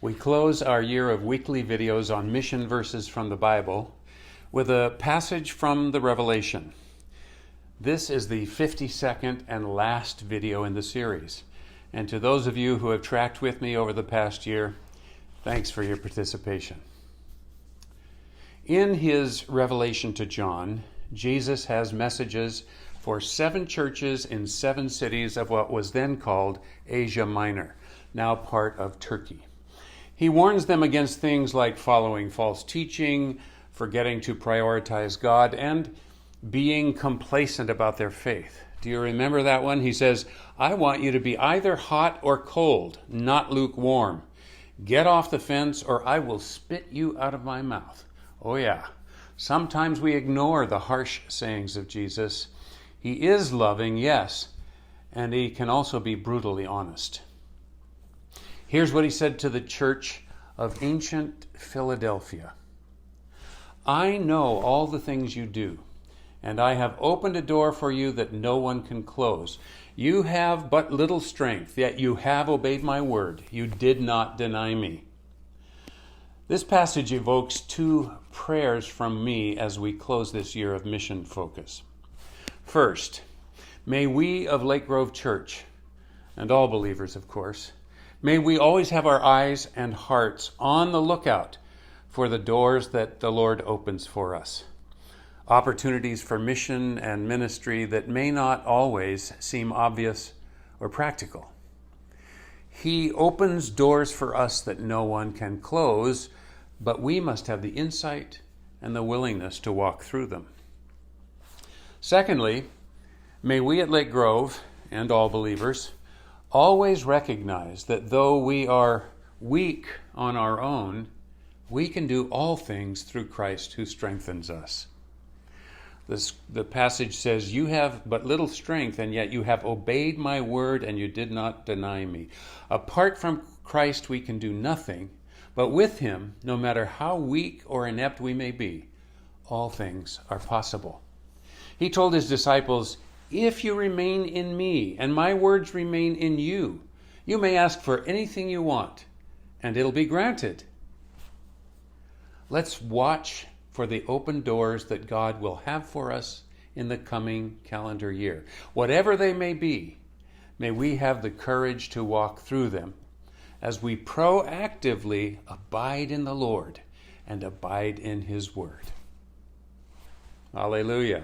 We close our year of weekly videos on mission verses from the Bible with a passage from the Revelation. This is the 52nd and last video in the series. And to those of you who have tracked with me over the past year, thanks for your participation. In his revelation to John, Jesus has messages for 7 churches in 7 cities of what was then called Asia Minor, now part of Turkey. He warns them against things like following false teaching, forgetting to prioritize God, and being complacent about their faith. Do you remember that one? He says, I want you to be either hot or cold, not lukewarm. Get off the fence or I will spit you out of my mouth. Oh yeah, sometimes we ignore the harsh sayings of Jesus. He is loving, yes, and he can also be brutally honest. Here's what he said to the church of ancient Philadelphia. I know all the things you do, and I have opened a door for you that no one can close. You have but little strength, yet you have obeyed my word. You did not deny me. This passage evokes 2 prayers from me as we close this year of mission focus. First, may we of Lake Grove Church, and all believers of course, may we always have our eyes and hearts on the lookout for the doors that the Lord opens for us. Opportunities for mission and ministry that may not always seem obvious or practical. He opens doors for us that no one can close, but we must have the insight and the willingness to walk through them. Secondly, may we at Lake Grove, and all believers, always recognize that though we are weak on our own, we can do all things through Christ who strengthens us. The passage says, you have but little strength, and yet you have obeyed my word, and you did not deny me. Apart from Christ, we can do nothing, but with him, no matter how weak or inept we may be, all things are possible. He told his disciples, if you remain in me, and my words remain in you, you may ask for anything you want, and it'll be granted. Let's watch for the open doors that God will have for us in the coming calendar year. Whatever they may be, may we have the courage to walk through them as we proactively abide in the Lord and abide in his word. Hallelujah.